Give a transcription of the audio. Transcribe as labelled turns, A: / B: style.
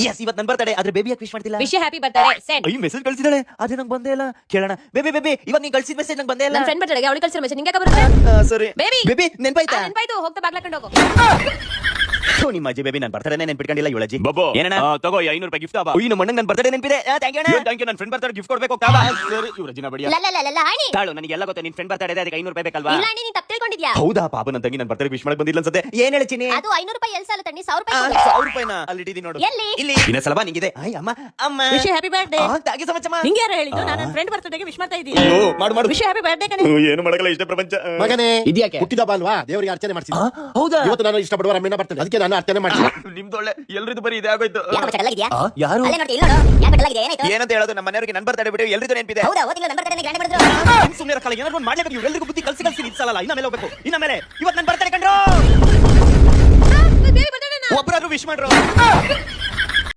A: S ಇವತ್ತು ನನ್ನ birthday ಆದ್ರೆ ಬೇಬಿ ಯಾಕೆ ವಿಶ್ ಮಾಡ್ತಿಲ್ಲ?
B: Wish happy birthday send.
A: ಅಯ್ಯೋ ಮೆಸೇಜ್ ಕಳ್ಸಿದಾಳೆ ಆದ್ರೆ ನಂಗೆ ಬಂದೇ ಇಲ್ಲ. ಕೇಳೋಣ. ಬೇಬಿ ಬೇಬಿ ಇವಾಗ ನೀನು ಕಳ್ಸಿದ ಮೆಸೇಜ್ ನಂಗೆ ಬಂದೇ ಇಲ್ಲ.
B: ನನ್ನ ಫ್ರೆಂಡ್ ಬರ್ತ್ಡೇಗೆ ಅವಳು ಕಳ್ಸಿರೋ ಮೆಸೇಜ್ ನಿಂಗೆ ಬರುತ್ತೆ.
A: ಸರಿ
B: ಬೇಬಿ
A: ಬೇಬಿ ನೆನಪಾಯ್ತಾ?
B: ನೆನಪಾಯ್ತು, ಹೋಗ್ತಾ ಬಾಗ್ಲಾಕೊಂಡು ಹೋಗು.
A: ನಿಮ್ಮ ಅಜ್ಜಿ ಬೇಬಿ ನನ್ನ ಬರ್ತಡೇ ನೆನ್ಪಿಟ್ಕೊಂಡಿಲ್ಲ ಇವಳಜ್ಜಿ.
C: ಬಾಬು
A: ಏನಣ್ಣ?
C: ತಗೋ 500 ರೂಪಾಯಿ ಗಿಫ್ಟ್ ಆಬಾ.
A: ಅಯ್ಯೋ ನಮ್ಮ ಅಣ್ಣಂಗೆ ನನ್ನ ಬರ್ತಡೇ ನೆನಪಿದೆ. ಥ್ಯಾಂಕ್ ಯು ಅಣ್ಣ.
C: Thank you. ನನ್ನ ಫ್ರೆಂಡ್ ಬರ್ತಾರೆ ಗಿಫ್ಟ್ ಕೊಡ್ಬೇಕು. ಸರಿ ಇವ್ರ ಜಿನ ಬಡಿಯ
B: ಹಣಿ
A: ತಾಳು ನನಗೆಲ್ಲ ಗೊತ್ತು ನಿನ್ ಫ್ರೆಂಡ್ ಬರ್ತಡೇ ಇದೆ ಅದಕ್ಕೆ 500 ರೂಪಾಯಿ ಬೇಕಲ್ವಾ?
B: ಇಲ್ಲ ಅಣ್ಣಿ, ನೀನ್ ತಪ್ಪು ತಿಳ್ಕೊಂಡಿದ್ಯಾ.
A: ಹೌದಾ ಪಾಪ ನನ್ನ ತಂಗಿ ನನ್ನ ಬರ್ತಡೇ ವಿಶ್ ಮಾಡಕ್ ಬಂದಿಲ್ಲ ಅನ್ಸುತ್ತೆ. ಏನ್ ಹೇಳ್ತೀನಿ?
B: ಅದು 500 ರೂಪಾಯಿ ಎಲ್ಲಿ ಸಾಲ ತಣ್ಣಿ 1000 ರೂಪಾಯಿ
A: 100 ರೂಪಾಯಿನ ಅಲ್ಲಿ ಇಟ್ಟಿದ್ದೀನಿ ನೋಡು.
B: ಎಲ್ಲಿ?
A: ಇಲ್ಲಿ ಇನ್ನೊಂದ್ ಸಲ ಬಾ ನಿಂಗಿದೆ. ಅಯ್ಯ ಅಮ್ಮ ಅಮ್ಮ
B: wish happy birthday.
A: Thank you so much ಅಮ್ಮ.
B: ನಿಂಗೆ ಯಾರು ಹೇಳಿದ್ದು ನಾನು ನನ್ನ ಫ್ರೆಂಡ್ ಬರ್ತ್ಡೇಗೆ ವಿಶ್ ಮಾಡ್ತಾ ಇದ್ದೀನಿ?
A: ಅಯ್ಯೋ ಮಾಡು ಮಾಡು.
B: ವಿಶ್ ಹ್ಯಾಪಿ ಬರ್ತ್ಡೇ ಕಣೆ.
A: ಏನು ಮಾಡಕಲ್ಲ ಇಷ್ಟೇ ಪ್ರಪಂಚ.
D: ಮಗನೇ
A: ಇದ್ಯಾಕೆ?
D: ಹುಟ್ಟಿದಬ್ಬ ಅಲ್ವಾ, ದೇವರಿಗೆ ಅರ್ಚನೆ ಮಾಡ್ತೀನಿ.
A: ಹೌದಾ?
D: ಇವತ್ತು ನಾನು ಇಷ್ಟಪಡುವ ರಮ್ಯನ ಬರ್ತೇನೆ, ಅದಕ್ಕೆ ನಾನು ಅರ್ಚನೆ ಮಾಡ್ತೀನಿ.
C: ನಿಮ್ದೊಳ್ಳೆ ಎಲ್ರಿದು ಬರೀ ಇದೇ ಆಗೋಯ್ತು.
B: ಯಾಕೆ ಬಚ್ಚಲಾಗಿದ್ಯಾ?
A: ಯಾರು?
B: ಅಲ್ಲೇ ನೋಡಿ, ಇಲ್ಲಿ ನೋಡು. ಯಾಕೆ ಬಚ್ಚಲಾಗಿದೆ? ಏನಾಯ್ತು?
A: ಏನಂತ ಹೇಳೋದು? ನಮ್ಮ ಮನೆಯವರಿಗೆ ನನ್ನ ಬರ್ತಡೇ ಬಿಟ್ಟು ಎಲ್ರಿಗೂ ನೆನಪಿದೆ.
B: ಹೌದಾ, ಓ ತಿಂಗಳು ನನ್ನ ಬರ್ತ್ಡೇಗೆ ಗ್ರ್ಯಾಂಡ್ ಮಾಡಿದ್ರು.
A: ಸುಮ್ಮನೆ ಇರಕ್ಕಲ್ಲ, ಏನಾದ್ರು ಒಂದು ಮಾಡ್ಲೇಬೇಕು. ಇವ್ರೆಲ್ಲರಿಗೂ ಬುದ್ಧಿ ಕಲ್ಸಿ ಕಲ್ಸಿ ನಿಲ್ಸಲ್ಲ. ಇನ್ನ ಮೇಲೆ ಹೋಗ್ಬೇಕು. ಇನ್ನ ಮೇಲೆ ಇವತ್ತು ನನ್ನ ಬರ್ತಡೇ ಕಂಡ್ರು
B: ಬೇಬಿ ಬರ್ತ್ಡೇನಾ?
A: ಒಬ್ಬರಾದ್ರೂ ವಿಶ್ ಮಾಡ್ರು.